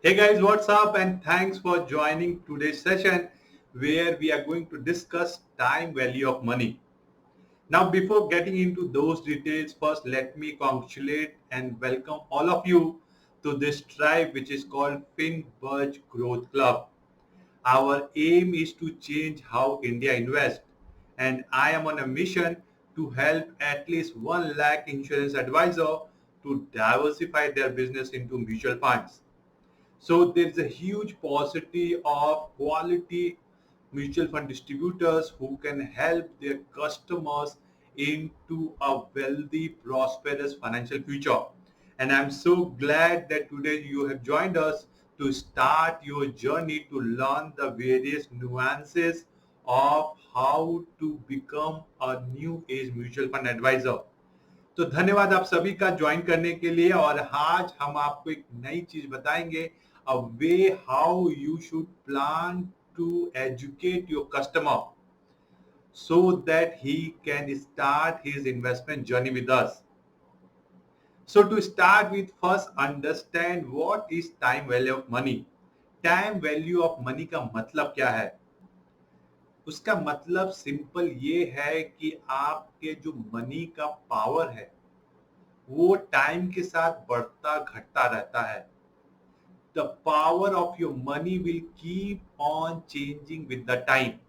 Hey guys, what's up? And thanks for joining today's session where we are going to discuss time value of money. Now, before getting into those details, first let me congratulate and welcome all of you to this tribe which is called FinBudge Growth Club. Our aim is to change how India invests, and I am on a mission to help at least 1 lakh insurance advisor to diversify their business into mutual funds. So there's a huge paucity of quality mutual fund distributors who can help their customers into a wealthy, prosperous financial future. And I'm so glad that today you have joined us to start your journey to learn the various nuances of how to become a new age mutual fund advisor. तो धन्यवाद आप सभी का join करने के लिए और आज हम आपको एक नई चीज बताएंगे a way how you should plan to educate your customer so that he can start his investment journey with us. So to start with, first understand what is time value of money. Time value of money का मतलब क्या है? उसका मतलब simple ये है कि आपके जो मनी का पावर है वो टाइम के साथ बढ़ता घटता रहता है. The power of your money will keep on changing with the time.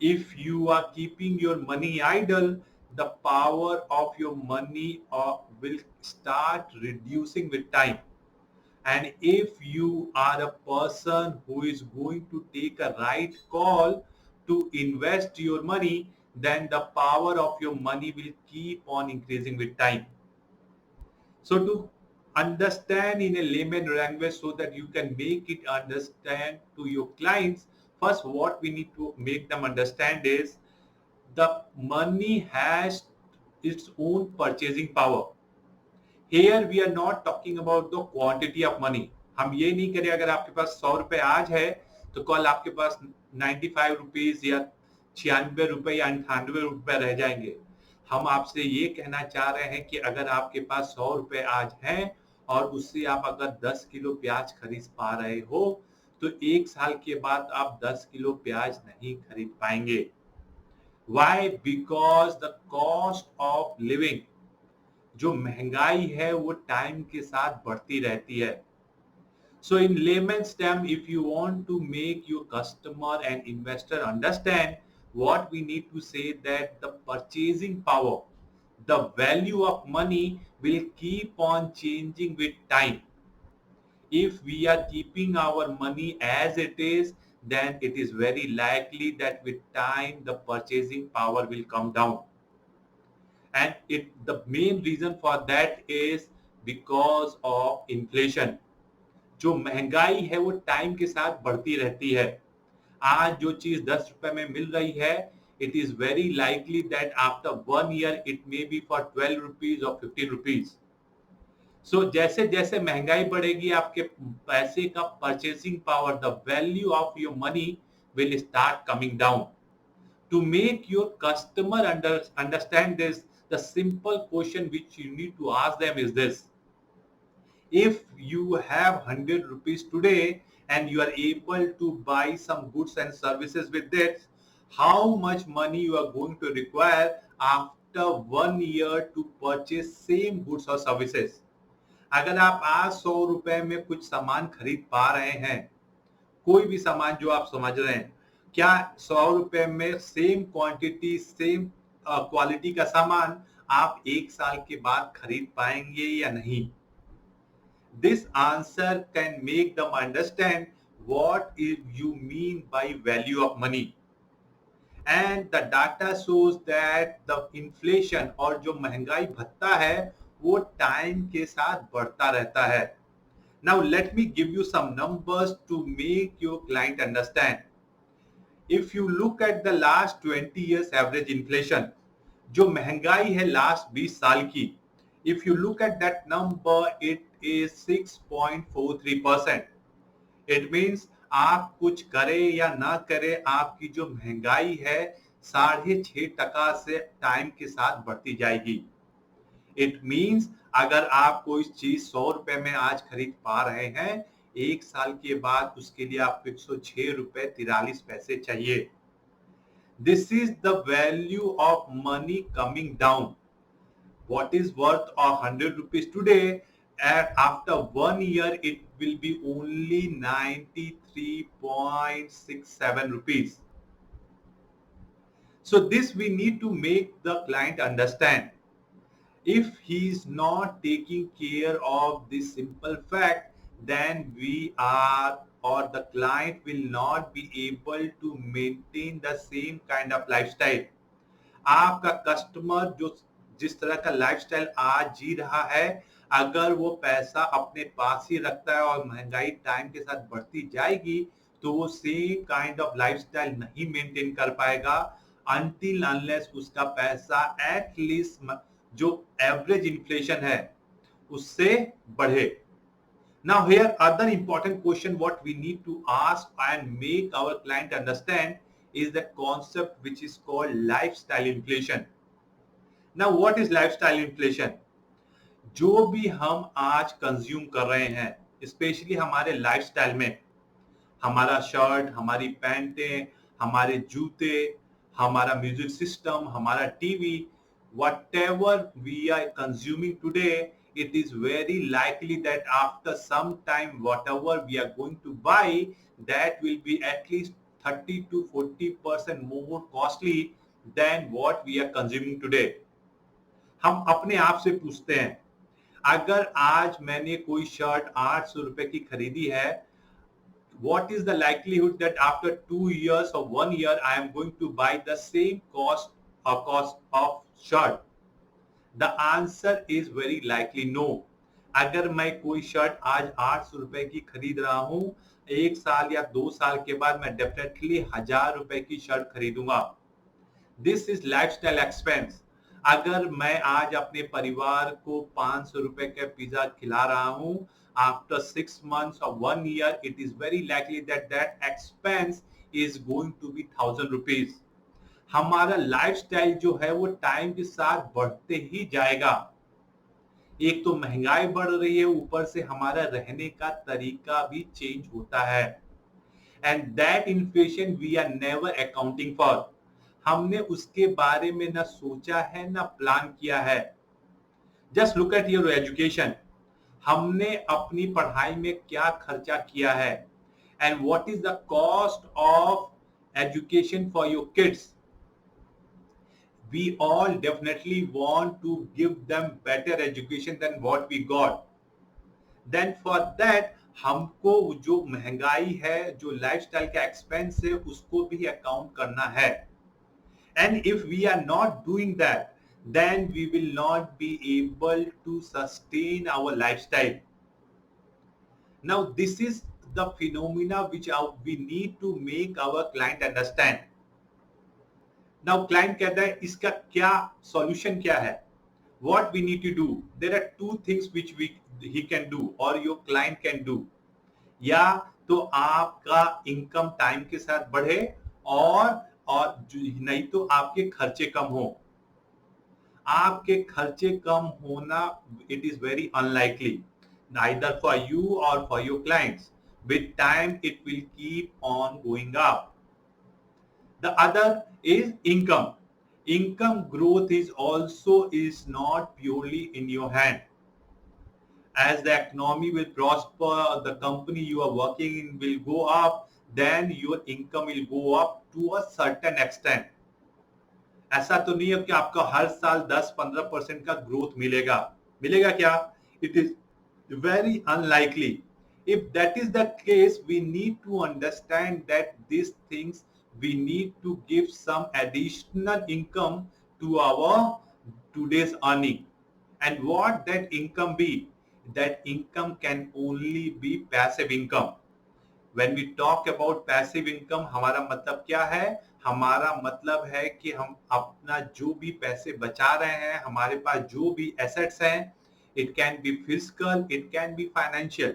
If you are keeping your money idle, the power of your money will start reducing with time. And if you are a person who is going to take a right call to invest your money, then the power of your money will keep on increasing with time. So to understand in a layman language so that you can make it understand to your clients, first what we need to make them understand is the money has its own purchasing power. Here we are not talking about the quantity of money. हम ये नहीं करें अगर आपके पास 100 रुपए आज है तो कल आपके पास 95 रुपीज या 96 रुपए या 98 रुपए रह जाएंगे. हम आपसे ये कहना चाह रहे हैं कि अगर आपके पास 100 रुपए आज हैं और उससे आप अगर 10 किलो प्याज खरीद पा रहे हो तो एक साल के बाद आप 10 किलो प्याज नहीं खरीद पाएंगे. Why? Because the cost of living, जो महंगाई है वो टाइम के साथ बढ़ती रहती है. So in layman's term, if you want to make your customer and investor understand, what we need to say that the purchasing power, the value of money will keep on changing with time. If we are keeping our money as it is, then it is very likely that with time the purchasing power will come down. And the main reason for that is because of inflation. जो महंगाई है वो time के साथ बढ़ती रहती है. आज जो चीज 10 रुपए में मिल रही है, it is very likely that after 1 year it may be for 12 rupees or 15 rupees. So जैसे जैसे महंगाई बढ़ेगी आपके पैसे का purchasing power, the value of your money will start coming down. To make your customer understand this, the simple question which you need to ask them is this: if you have 100 rupees today and you are able to buy some goods and services with it, how much money you are going to require after 1 year to purchase same goods or services? अगर आप आज 100 रुपए में कुछ सामान खरीद पा रहे हैं, कोई भी सामान जो आप समझ रहे हैं, क्या 100 रुपए में सेम क्वांटिटी सेम क्वालिटी का सामान आप एक साल के बाद खरीद पाएंगे या नहीं? This answer can make them understand what you mean by value of money. And the data shows that the inflation और जो महंगाई भत्ता है वो टाइम के साथ बढ़ता रहता है. Now let me give you some numbers to make your client understand. If you look at the last 20 years average inflation, जो महंगाई है लास्ट 20 साल की, if you look at that number, it is 6.43%. It means आप कुछ करें या ना करें, आपकी जो महंगाई है 6.5% से टाइम के साथ बढ़ती जाएगी. It means अगर आप कोई चीज 100 रुपए में आज खरीद पा रहे हैं, 1 साल के बाद उसके लिए आपको 106 रुपए 43 पैसे चाहिए। This is the value of money coming down. What is worth 100 rupees today, and after 1 year it will be only 93.67 rupees. So this we need to make the client understand. If he is not taking care of this simple fact, then we are or the client will not be able to maintain the same kind of lifestyle. आपका customer जो जिस तरह का lifestyle आज जी रहा है, अगर वो पैसा अपने पास ही रखता है और महंगाई टाइम के साथ बढ़ती जाएगी, तो वो सेम काइंड ऑफ लाइफस्टाइल नहीं मेंटेन कर पाएगा अनटिल अनलेस उसका पैसा एटलीस्ट जो एवरेज इन्फ्लेशन है उससे बढ़े। Now here other important question what we need to ask and make our client understand is the concept which is called lifestyle inflation. Now what is lifestyle inflation? जो भी हम आज consume कर रहे हैं स्पेशली हमारे लाइफस्टाइल में, हमारा शर्ट, हमारी पैंटें, हमारे जूते, हमारा म्यूजिक सिस्टम, हमारा TV, whatever we are consuming today, it is very likely that after some time whatever we are going to buy, that will be at least 30 to 40% more costly than what we are consuming today. हम अपने आप से पूछते हैं, अगर आज मैंने कोई शर्ट 800 रुपए की खरीदी है, what is the likelihood that after 2 years or 1 year I am going to buy the same cost of shirt? The answer is very likely no. अगर मैं कोई शर्ट आज 800 रुपए की खरीद रहा हूं, 1 साल या 2 साल के बाद मैं डेफिनेटली 1000 रुपए की शर्ट खरीदूंगा। This is lifestyle expense. अगर मैं आज अपने परिवार को 500 रुपए का पिज्जा खिला रहा हूं, after 6 months or 1 year, it is very likely that that expense is going to be 1000 rupees. हमारा लाइफस्टाइल जो है वो टाइम के साथ बढ़ते ही जाएगा। एक तो महंगाई बढ़ रही है, ऊपर से हमारा रहने का तरीका भी चेंज होता है, and that inflation we are never accounting for. हमने उसके बारे में ना सोचा है ना प्लान किया है। Just look at your education. हमने अपनी पढ़ाई में क्या खर्चा किया है, and what is the cost of education for your kids. We all definitely want to give them better education than what we got. Then for that हमको जो महंगाई है, जो लाइफस्टाइल का एक्सपेंस है, उसको भी अकाउंट करना है। And if we are not doing that, then we will not be able to sustain our lifestyle. Now this is the phenomena which we need to make our client understand. Now client कहता है इसका क्या solution क्या है, what we need to do. There are two things which he can do और your client can do. या तो आपका इनकम टाइम के साथ बढ़े और नहीं तो आपके खर्चे कम हो। आपके खर्चे कम होना it is very unlikely neither for you और for your clients. With time it will keep on going up. The other is income. Income growth is not purely in your hand. As the economy will prosper, the company you are working in will go up, then your income will go up to a certain extent. ऐसा तो नहीं है कि आपका हर साल 10-15% का growth मिलेगा। मिलेगा क्या? It is very unlikely. If that is the case, we need to understand that these things we need to give some additional income to our today's earning. And what that income be? That income can only be passive income. When we talk about passive income, हमारा मतलब क्या है? हमारा मतलब है कि हम अपना जो भी पैसे बचा रहे हैं, हमारे पास जो भी assets हैं, it can be physical, it can be financial.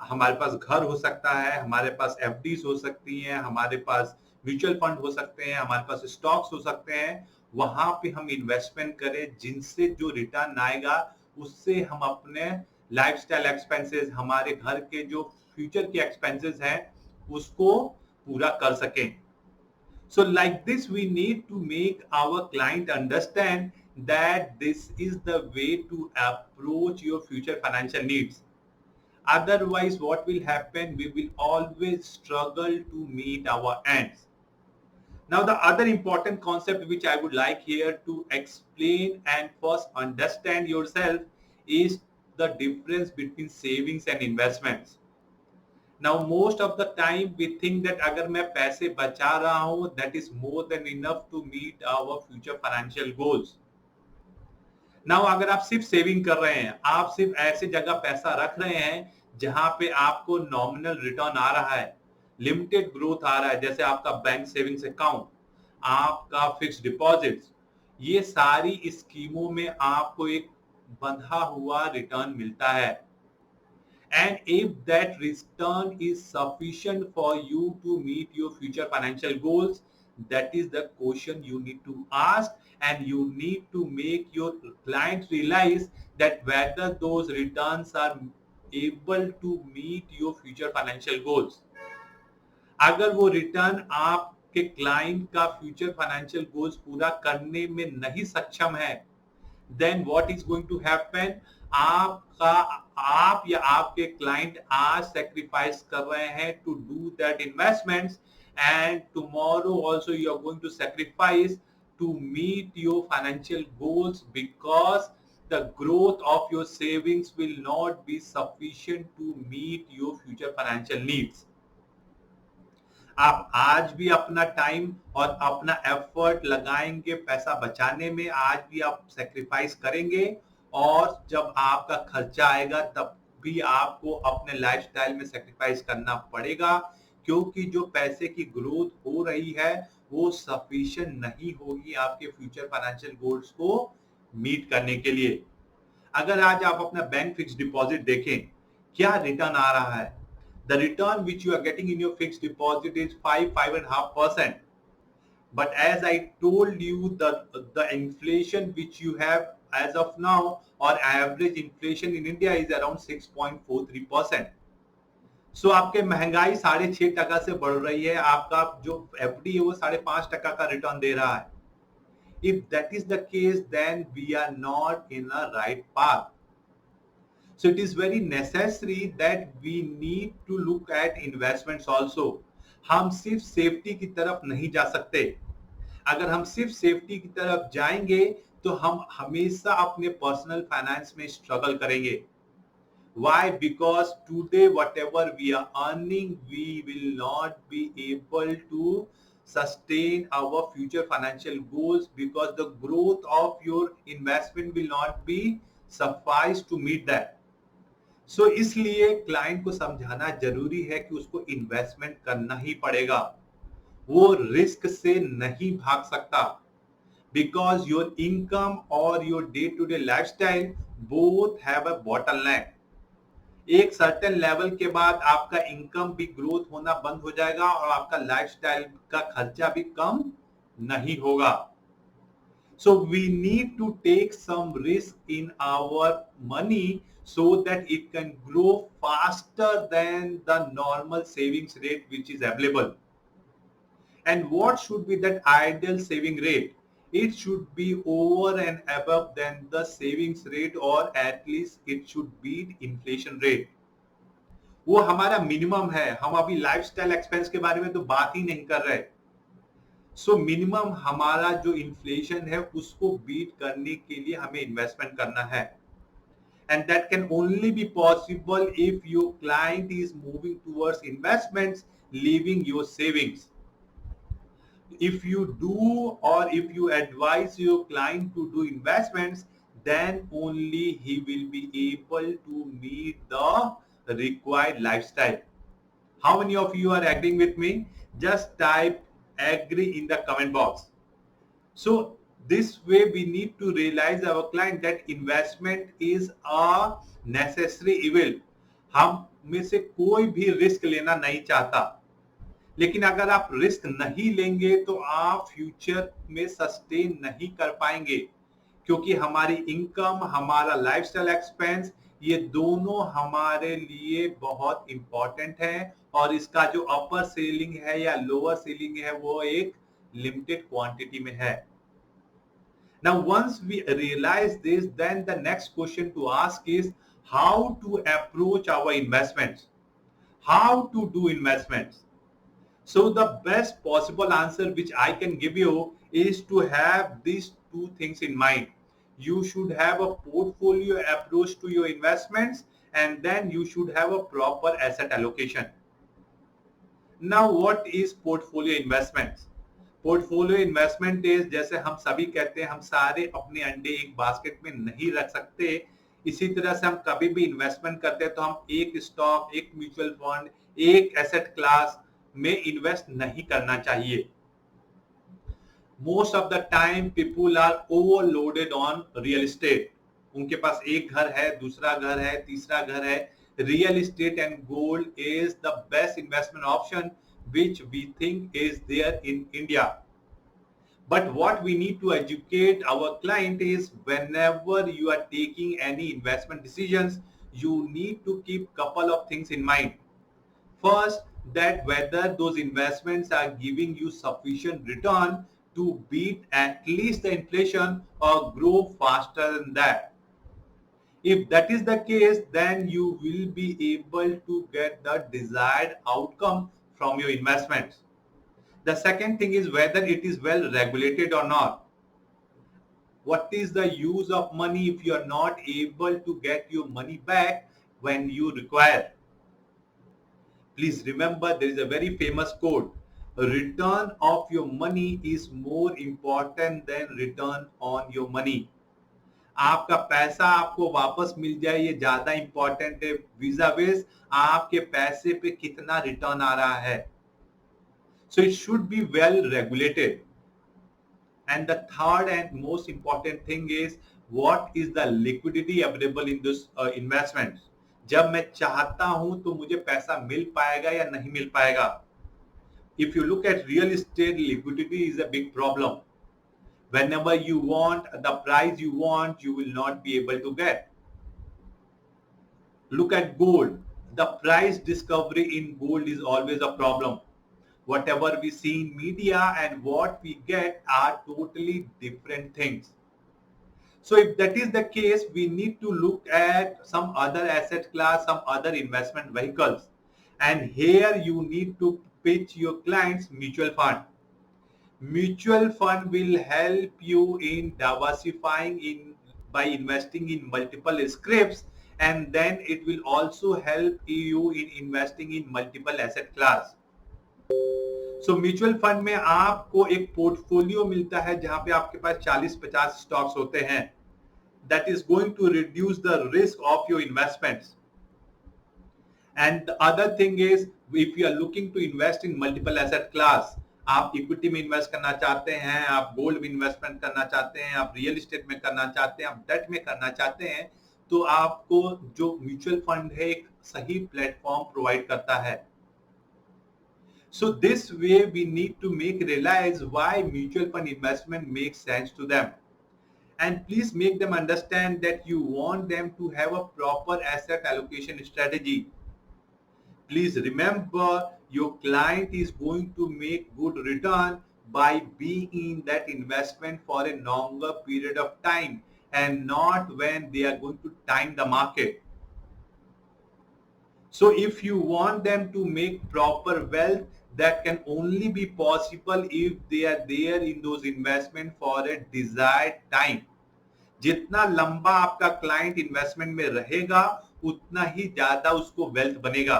हमारे पास घर हो सकता है, हमारे पास एफडीज हो सकती हैं, हमारे पास म्यूचुअल फंड हो सकते हैं, हमारे पास स्टॉक्स हो सकते हैं। वहां पे हम इन्वेस्टमेंट करें जिनसे जो रिटर्न आएगा उससे हम अपने लाइफस्टाइल एक्सपेंसेस, हमारे घर के जो फ्यूचर के एक्सपेंसेस हैं उसको पूरा कर सकें. So like this, we need to make our client understand that this is the way to approach your future financial needs. Otherwise, what will happen? We will always struggle to meet our ends. Now, the other important concept which I would like here to explain and first understand yourself is the difference between savings and investments. Now, most of the time we think that अगर मैं पैसे बचा रहा हूँ, that is more than enough to meet our future financial goals. Now, अगर आप सिर्फ saving कर रहे हैं, आप सिर्फ ऐसे जगह पैसा रख रहे हैं जहां पे आपको नॉमिनल रिटर्न आ रहा है, लिमिटेड ग्रोथ आ रहा है, जैसे आपका बैंक सेविंग्स अकाउंट, आपका फिक्स डिपॉजिट्स, ये सारी स्कीमों में आपको एक बंधा हुआ रिटर्न मिलता है. And if that return is sufficient for you to meet your future financial goals, that is the question you need to ask, and you need to make your client realize that whether those returns are able to meet your future financial goals. अगर वो return आपके client का future financial goals पूरा करने में नहीं सक्षम है, then what is going to happen? आप या आपके क्लाइंट आज सेक्रीफाइस कर रहे हैं to do that investments, and tomorrow also you are going to sacrifice to meet your financial goals, because the growth of your savings will not be sufficient to meet your future financial needs. आप आज भी अपना time और अपना effort लगाएंगे पैसा बचाने में, आज भी आप सेक्रीफाइस करेंगे, और जब आपका खर्चा आएगा तब भी आपको अपने लाइफस्टाइल में सेक्रीफाइस करना पड़ेगा, क्योंकि जो पैसे की ग्रोथ हो रही है वो सफिशिएंट नहीं होगी आपके फ्यूचर फाइनेंशियल गोल्स को मीट करने के लिए. अगर आज आप अपना बैंक फिक्स डिपॉजिट देखें, क्या रिटर्न आ रहा है? The return which you are getting in your fixed deposit is 5.5%. But as I told you, the inflation which you have as of now, or average inflation in India, is around 6.43%. So आपके महंगाई 6.5% से बढ़ रही है, आपका जो FD है वो 5.5% का रिटर्न दे रहा है. If that is the case, then we are not in a right path. So it is very necessary that we need to look at investments also. हम सिर्फ सेफ्टी की तरफ नहीं जा सकते. अगर हम सिर्फ सेफ्टी की तरफ जाएंगे तो हम हमेशा अपने पर्सनल फाइनेंस में स्ट्रगल करेंगे. Why? Because today whatever we are earning, we will not be able to sustain our future financial goals, because the growth of your investment will not be suffice to meet that. सो इसलिए client को समझाना जरूरी है कि उसको investment करना ही पड़ेगा, वो रिस्क से नहीं भाग सकता, बिकॉज योर इनकम और your day to day lifestyle both have a bottleneck. एक सर्टेन लेवल के बाद आपका इनकम भी ग्रोथ होना बंद हो जाएगा और आपका लाइफस्टाइल का खर्चा भी कम नहीं होगा. So we need to take some risk in our money so that it can grow faster than the normal savings rate which is available. And what should be that ideal saving rate? It should be over and above than the savings rate, or at least it should beat inflation rate. वो हमारा minimum है. हम अभी lifestyle expense के बारे में तो बात ही नहीं कर रहे. सो मिनिमम हमारा जो इन्फ्लेशन है उसको बीट करने के लिए हमें इन्वेस्टमेंट करना है, and that can only be possible if your client is moving towards investments, leaving your savings. If you do, or if you advise your client to do investments, then only he will be able to meet the required lifestyle. How many of you are agreeing with me? Just type agree in the comment box. So this way we need to realize our client that investment is a necessary evil. हम में से कोई भी risk लेना नहीं चाहता, लेकिन अगर आप रिस्क नहीं लेंगे तो आप फ्यूचर में सस्टेन नहीं कर पाएंगे, क्योंकि हमारी इनकम, हमारा लाइफस्टाइल एक्सपेंस ये दोनों हमारे लिए बहुत इंपॉर्टेंट है और इसका जो अपर सीलिंग है या लोअर सीलिंग है वो एक लिमिटेड क्वांटिटी में है. Now, once we realize this, then the next question to ask is how to approach our investments, how to do investments. So the best possible answer which I can give you is to have these two things in mind. You should have a portfolio approach to your investments, and then you should have a proper asset allocation. Now, what is portfolio investments? Portfolio investment is, जैसे हम सभी कहते हैं, हम सारे अपने अंडे एक बास्केट में नहीं रख सकते. इसी तरह से हम कभी भी इन्वेस्टमेंट करते हैं तो हम एक स्टॉक, एक म्यूचुअल फंड, एक एसेट क्लास में इन्वेस्ट नहीं करना चाहिए. Most of the time people are overloaded on real estate. उनके पास एक घर है, दूसरा घर है, तीसरा घर है. Real estate and gold is the best investment option which we think is there in India. But what we need to educate our client is whenever you are taking any investment decisions, you need to keep couple of things in mind. First, that whether those investments are giving you sufficient return to beat at least the inflation or grow faster than that. If that is the case, then you will be able to get the desired outcome from your investments. The second thing is whether it is well regulated or not. What is the use of money if you are not able to get your money back when you require? Please remember, there is a very famous quote: return of your money is more important than return on your money. आपका पैसा आपको वापस मिल जाए ये ज्यादा important है vis-a-vis आपके पैसे पे कितना रिटर्न आ रहा है. So it should be well regulated. And the third and most important thing is what is the liquidity available in this investment. जब मैं चाहता हूं तो मुझे पैसा मिल पाएगा या नहीं मिल पाएगा. If you look at real estate, liquidity is a big problem. Whenever you want the price you want, you will not be able to get. Look at gold. The price discovery in gold is always a problem. Whatever we see in media and what we get are totally different things. So if that is the case, we need to look at some other asset class, some other investment vehicles. And here you need to pitch your clients mutual fund. Mutual fund will help you in diversifying by investing in multiple scripts, and then it will also help you in investing in multiple asset class. So mutual fund में आपको एक portfolio मिलता है जहां पे आपके पास 40-50 stocks होते हैं. That is going to reduce the risk of your investments. And the other thing is, if you are looking to invest in multiple asset class, आप इक्विटी में इन्वेस्ट करना चाहते हैं, आप गोल्ड में इन्वेस्टमेंट करना चाहते हैं, आप रियल एस्टेट में करना चाहते हैं, आप डेट में करना चाहते हैं, तो आपको जो म्यूचुअल फंड है एक सही प्लेटफॉर्म प्रोवाइड करता है. So this way we need to make realize why mutual fund investment makes sense to them. And please make them understand that you want them to have a proper asset allocation strategy. Please remember, your client is going to make good return by being in that investment for a longer period of time and not when they are going to time the market. So if you want them to make proper wealth, that can only be possible if they are there in those investment for a desired time. जितना लंबा आपका client investment में रहेगा उतना ही ज्यादा उसको wealth बनेगा.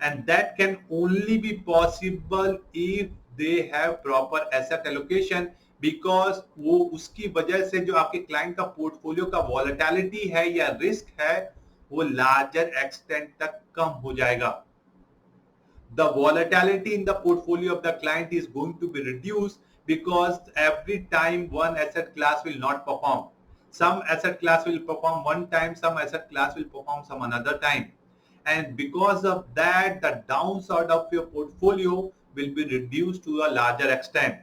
And that can only be possible if they have proper asset allocation, because वो उसकी वजह से जो आपके क्लाइंट का पोर्टफोलियो का वॉलेटिलिटी है या रिस्क है वो लार्जर एक्सटेंट तक कम हो जाएगा. The volatility in the portfolio of the client is going to be reduced because every time one asset class will not perform. Some asset class will perform one time, some asset class will perform some another time. And because of that, the downside of your portfolio will be reduced to a larger extent.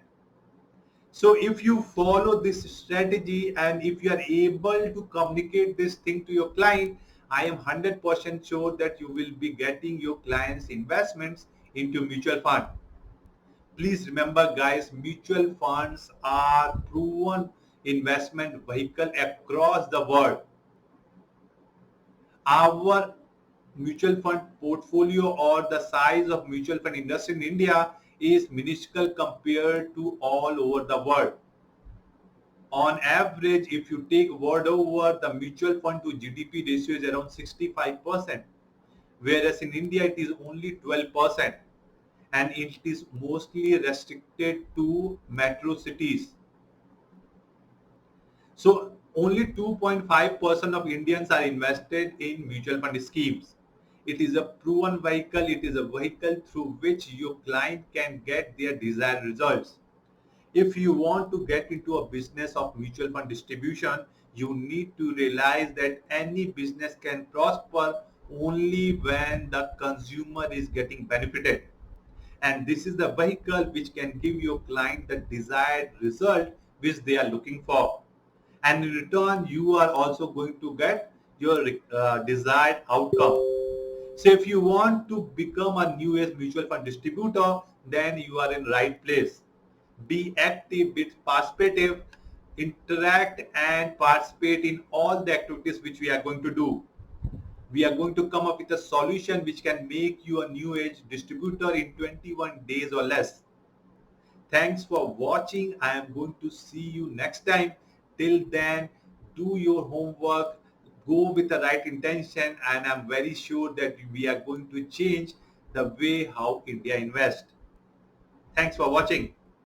So if you follow this strategy and if you are able to communicate this thing to your client, I am 100% sure that you will be getting your clients' investments into mutual fund. Please remember guys, mutual funds are proven investment vehicle across the world. Our mutual fund portfolio or the size of mutual fund industry in India is minuscule compared to all over the world. On average, if you take world over, the mutual fund to GDP ratio is around 65%, whereas in India it is only 12%, and it is mostly restricted to metro cities. So only 2.5% of Indians are invested in mutual fund schemes. It is a proven vehicle. It is a vehicle through which your client can get their desired results. If you want to get into a business of mutual fund distribution, you need to realize that any business can prosper only when the consumer is getting benefited. And this is the vehicle which can give your client the desired result which they are looking for. And in return, you are also going to get your desired outcome. So if you want to become a new age mutual fund distributor, then you are in right place. Be active, be participative, interact and participate in all the activities which we are going to do. We are going to come up with a solution which can make you a new age distributor in 21 days or less. Thanks for watching. I am going to see you next time. Till then, do your homework, go with the right intention, and I'm very sure that we are going to change the way how India invests. Thanks for watching.